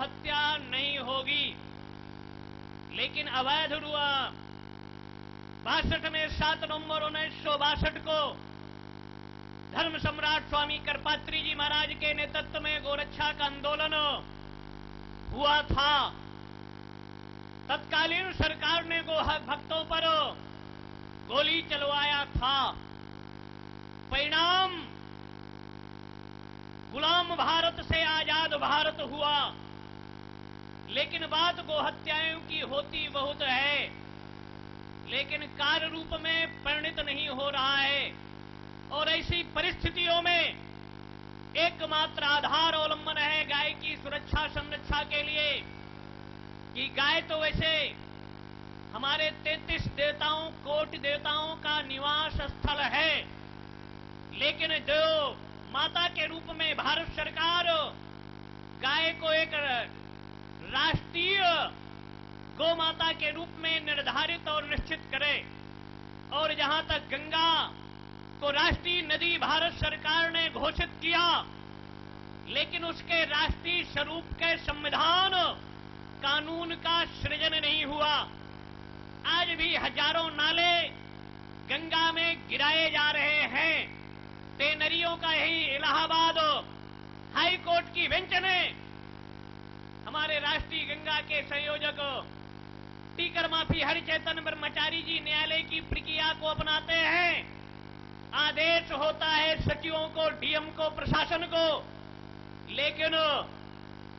हत्या नहीं होगी, लेकिन अवैध हुआ। 62 में 7 नवंबर 1962 को धर्म सम्राट स्वामी करपात्री जी महाराज के नेतृत्व में गोरक्षा का आंदोलन हुआ था। तत्कालीन सरकार ने गो भक्तों पर गोली चलवाया था। परिणाम गुलाम भारत से आजाद भारत हुआ। लेकिन बात गोहत्याओं की होती बहुत है, लेकिन कार्य रूप में परिणित नहीं हो रहा है। और ऐसी परिस्थितियों में एकमात्र आधार अवलंबन है गाय की सुरक्षा संरक्षा के लिए, कि गाय तो वैसे हमारे 33 देवताओं कोटि देवताओं का निवास स्थल है, लेकिन जो माता के रूप में भारत सरकार गाय को एक राष्ट्रीय गौ माता के रूप में निर्धारित और निश्चित करे, और जहां तक गंगा को राष्ट्रीय नदी भारत सरकार ने घोषित किया, लेकिन उसके राष्ट्रीय स्वरूप के संविधान कानून का सृजन नहीं हुआ। आज भी हजारों नाले गंगा में गिराए जा रहे हैं। तेनरियों का यही इलाहाबाद हाई कोर्ट की बेंच ने हमारे राष्ट्रीय गंगा के संयोजक टीकर माफी हरिचैतन्य ब्रह्मचारी जी न्यायालय की प्रक्रिया को अपनाते हैं। आदेश होता है सचिवों को, डीएम को, प्रशासन को, लेकिन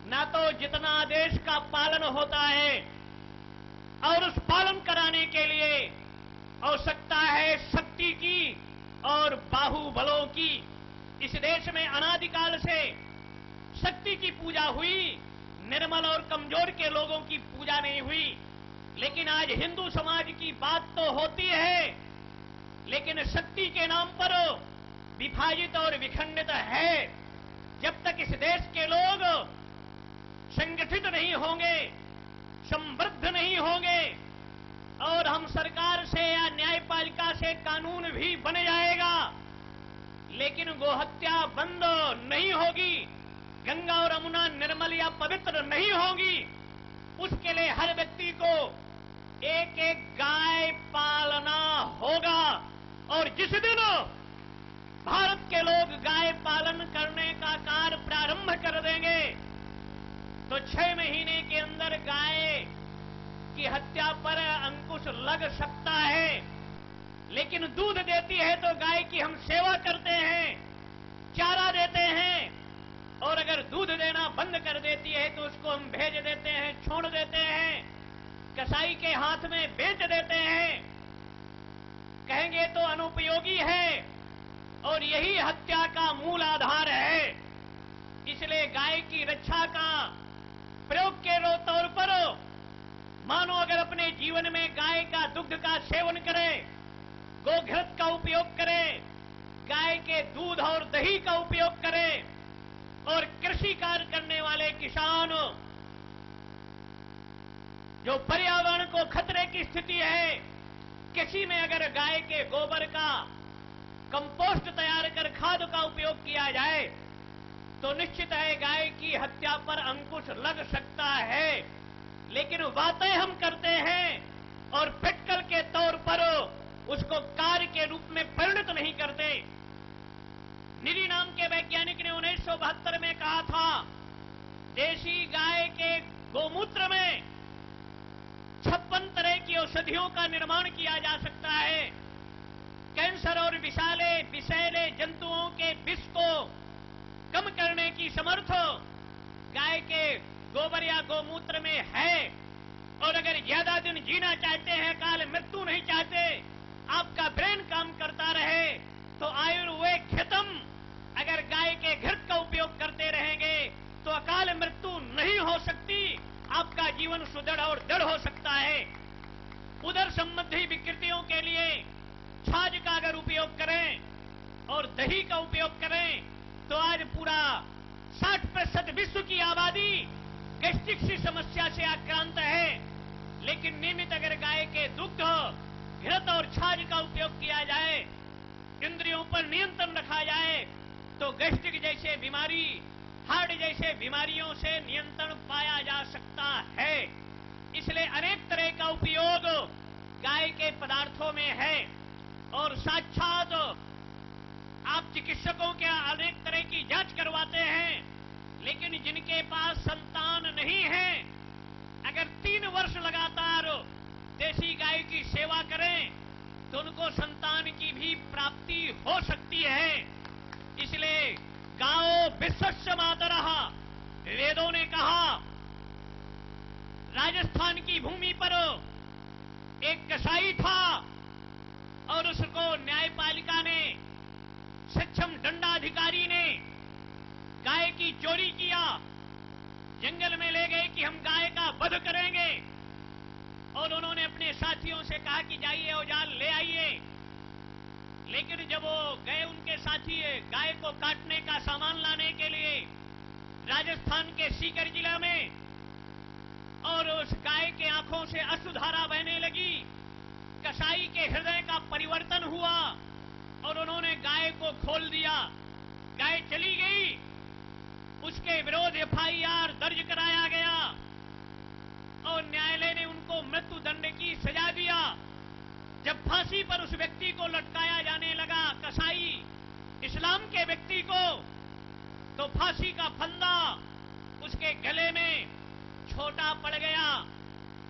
ना तो जितना आदेश का पालन होता है और उस पालन कराने के लिए आवश्यकता है शक्ति की और बाहुबलों की। इस देश में अनादिकाल से शक्ति की पूजा हुई, निर्मल और कमजोर के लोगों की पूजा नहीं हुई। लेकिन आज हिंदू समाज की बात तो होती है, लेकिन शक्ति के नाम पर विभाजित और विखंडित है। जब तक इस देश के लोग संगठित नहीं होंगे, समृद्ध नहीं होंगे, और हम सरकार से या न्यायपालिका से कानून भी बन जाएगा, लेकिन गोहत्या बंद नहीं होगी, गंगा और यमुना निर्मल या पवित्र नहीं होगी। उसके लिए हर व्यक्ति को एक एक गाय पालना होगा। और जिस दिन भारत के लोग गाय पालन करने का कार्य प्रारंभ कर देंगे, तो 6 महीने के अंदर गाय की हत्या पर अंकुश लग सकता है। लेकिन दूध देती है तो गाय की हम सेवा करते हैं, चारा देते हैं, और अगर दूध देना बंद कर देती है तो उसको हम भेज देते हैं, छोड़ देते हैं, कसाई के हाथ में बेच देते हैं। कहेंगे तो अनुपयोगी है, और यही हत्या का मूल आधार है। इसलिए गाय की रक्षा का प्रयोग के तौर पर मानो अगर अपने जीवन में गाय का दुग्ध का सेवन करे, गोघृत का उपयोग करे, गाय के दूध और दही का उपयोग करे, और कृषि कार्य करने वाले किसान जो पर्यावरण को खतरे की स्थिति है, कृषि में अगर गाय के गोबर का कंपोस्ट तैयार कर खाद का उपयोग किया जाए, तो निश्चित है गाय की हत्या पर अंकुश लग सकता है। लेकिन बातें हम करते हैं और प्रैक्टिकल के तौर पर उसको कार्य के रूप में परिणत नहीं करते। निरी नाम के वैज्ञानिक ने 1972 में कहा था, देशी गाय के गोमूत्र में 56 तरह की औषधियों का निर्माण किया जा सकता है। कैंसर और विषैले जंतुओं के विष को कम करने की समर्थ गाय के गोबर या गोमूत्र में है। और अगर ज्यादा दिन जीना चाहते हैं, काल मृत्यु नहीं चाहते, आपका ब्रेन काम करता रहे, तो आयुर्वेद घृतम अगर गाय के घृत का उपयोग करते रहेंगे तो अकाल मृत्यु नहीं हो सकती, आपका जीवन सुदृढ़ और दृढ़ हो सकता है। उदर संबंधी विकृतियों के लिए छाछ का अगर उपयोग करें और दही का उपयोग करें, तो आज पूरा 60% विश्व की आबादी गैस्ट्रिक सी समस्या से आक्रांत है। लेकिन नियमित अगर गाय के दुग्ध, घृत और छाछ का उपयोग किया जाए, इंद्रियों पर नियंत्रण रखा जाए, तो गैस्ट्रिक जैसे बीमारी, हार्ट जैसे बीमारियों से नियंत्रण पाया होता है। इसलिए अनेक तरह का उपयोग गाय के पदार्थों में है और साक्षात आप चिकित्सकों के अनेक तरह की जांच करवाते हैं, लेकिन जिनके पास संतान नहीं है, अगर 3 वर्ष लगातार देसी गाय की सेवा करें तो उनको संतान की भी प्राप्ति हो सकती है। इसलिए गाओ विश्वस्य मातरः, वेदों ने कहा। राजस्थान की भूमि पर एक कसाई था और उसको न्यायपालिका ने, सक्षम दंडाधिकारी ने गाय की चोरी किया, जंगल में ले गए कि हम गाय का वध करेंगे और उन्होंने अपने साथियों से कहा कि जाइए औजार ले आइए। लेकिन जब वो गए उनके साथी गाय को काटने का सामान लाने के लिए राजस्थान के सीकर जिला में, और उस गाय के आंखों से अश्रुधारा बहने लगी। कसाई के हृदय का परिवर्तन हुआ और उन्होंने गाय को खोल दिया। गाय चली गई, उसके विरोध एफआईआर दर्ज कराया गया और न्यायालय ने उनको मृत्यु दंड की सजा दिया। जब फांसी पर उस व्यक्ति को लटकाया जाने लगा, कसाई इस्लाम के व्यक्ति को, तो फांसी का फंदा उसके गले में छोटा पड़ गया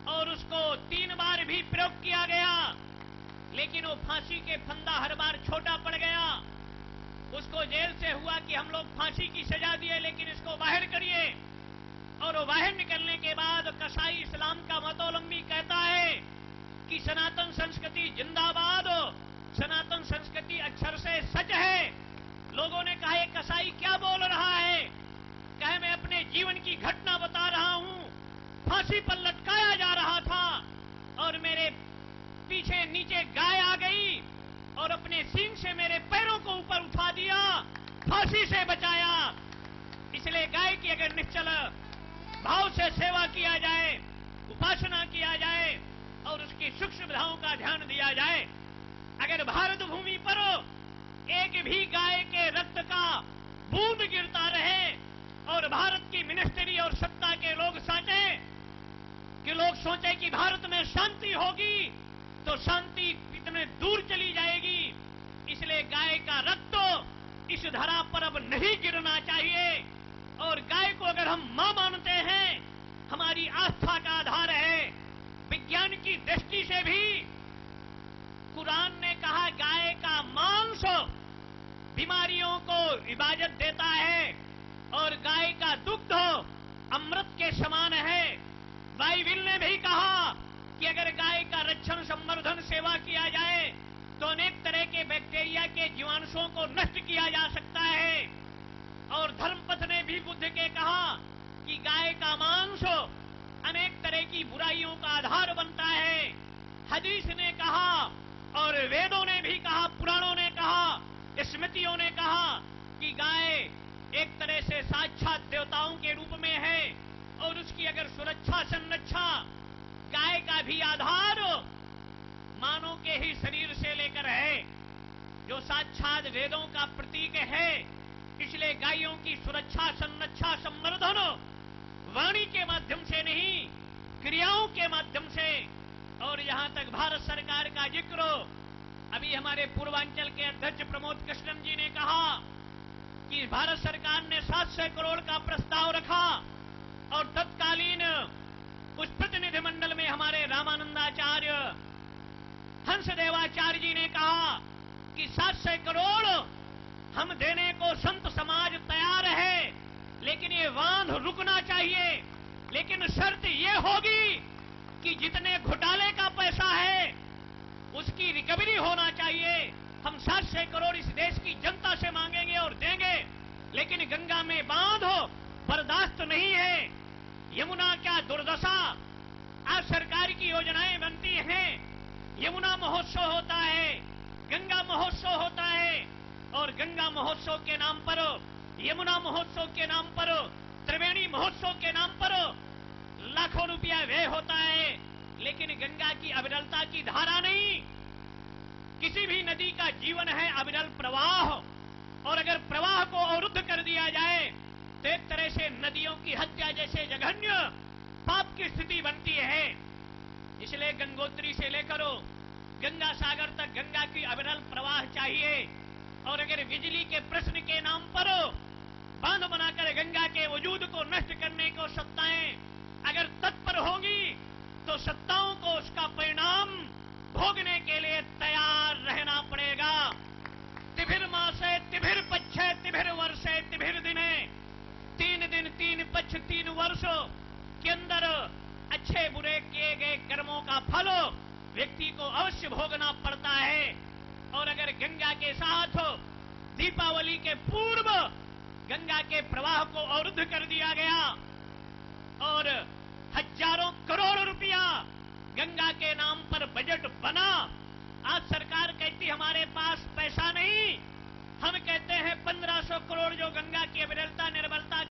और उसको 3 बार भी प्रयोग किया गया, लेकिन वो फांसी के फंदा हर बार छोटा पड़ गया। उसको जेल से हुआ कि हम लोग फांसी की सजा दिए, लेकिन इसको बाहर करिए। और वो बाहर निकलने के बाद कसाई इस्लाम का मतोलंबी कहता है कि सनातन संस्कृति जिंदाबाद, सनातन संस्कृति अक्षर से सच है। लोगों ने कहा ये कसाई क्या बोल रहा है? कहे मैं अपने जीवन की घटना बता रहा हूं। फांसी पर लटकाया जा रहा था और मेरे पीछे नीचे गाय आ गई और अपने सींग से मेरे पैरों को ऊपर उठा दिया, फांसी से बचाया। इसलिए गाय की अगर निश्चल भाव से सेवा किया जाए, उपासना किया जाए और उसकी सुख सुविधाओं का ध्यान दिया जाए, अगर भारत भूमि पर एक भी गाय के रक्त का बूंद गिरता रहे और भारत की मिनिस्ट्री और सत्ता के लोग सोचे कि भारत में शांति होगी, तो शांति इतने दूर चली जाएगी। इसलिए गाय का रक्त इस धरा पर अब नहीं गिरना चाहिए। और गाय को अगर हम मां मानते हैं, हमारी आस्था का आधार है। विज्ञान की दृष्टि से भी कुरान ने कहा गाय का मांस बीमारियों को इबाजत देता है और गाय का दुग्ध अमृत के समान है। बाइबिल ने भी कहा कि अगर गाय का रक्षण, संवर्धन, सेवा किया जाए तो अनेक तरह के बैक्टीरिया के जीवांशों को नष्ट किया जा सकता है। और धर्मपथ ने भी बुद्ध के कहा कि गाय का मांस अनेक तरह की बुराइयों का आधार बनता है। हदीस ने कहा और वेदों ने भी कहा, पुराणों ने कहा, स्मृतियों ने कहा कि गाय एक तरह से साक्षात देवताओं के रूप में है और उसकी अगर सुरक्षा, संरक्षा, गाय का भी आधार मानव के ही शरीर से लेकर है, जो साक्षात वेदों का प्रतीक है। इसलिए गायों की सुरक्षा, संरक्षा, संवर्धन वाणी के माध्यम से नहीं, क्रियाओं के माध्यम से। और यहां तक भारत सरकार का जिक्र, अभी हमारे पूर्वांचल के अध्यक्ष प्रमोद कृष्णन जी ने कहा कि भारत सरकार ने 700 करोड़ का प्रस्ताव रखा और तत्कालीन उस प्रतिनिधिमंडल में हमारे रामानंदाचार्य, हंसदेवाचार्य जी ने कहा कि 700 करोड़ हम देने को संत समाज तैयार है, लेकिन ये वांध रुकना चाहिए। लेकिन शर्त ये होगी कि जितने घोटाले का पैसा है उसकी रिकवरी होना चाहिए। हम 700 करोड़ इस देश की जनता से मांगेंगे और देंगे, लेकिन गंगा में बांध बर्दाश्त नहीं है। यमुना क्या दुर्दशा, आज सरकार की योजनाएं बनती हैं, यमुना महोत्सव होता है, गंगा महोत्सव होता है और गंगा महोत्सव के नाम पर, यमुना महोत्सव के नाम पर, त्रिवेणी महोत्सव के नाम पर लाखों रुपया व्यय होता है, लेकिन गंगा की अविरलता की धारा नहीं। किसी भी नदी का जीवन है अविरल प्रवाह, और अगर प्रवाह को अवरुद्ध कर दिया जाए तो एक तरह से नदियों की हत्या जैसे जघन्य पाप की स्थिति बनती है। इसलिए गंगोत्री से लेकर गंगा सागर तक गंगा की अविरल प्रवाह चाहिए। और अगर बिजली के प्रश्न के नाम पर बांध बनाकर गंगा के वजूद को नष्ट करने को सत्ताएं अगर तत्पर होगी तो सत्ताओं को उसका परिणाम भोगने के लिए तैयार रहना पड़ेगा। तिभिर मासे तिभिर पक्षे तिभिर वर्षे तिभिर दिने, 3 दिन 3 पक्ष 3 वर्षों के अंदर अच्छे बुरे किए गए कर्मों का फल व्यक्ति को अवश्य भोगना पड़ता है। और अगर गंगा के साथ दीपावली के पूर्व गंगा के प्रवाह को अवरुद्ध कर दिया गया और हजारों करोड़ रुपया गंगा के नाम पर बजट बना, आज सरकार कहती हमारे पास पैसा नहीं, हम कहते हैं 1500 करोड़ जो गंगा की अविरलता निर्मलता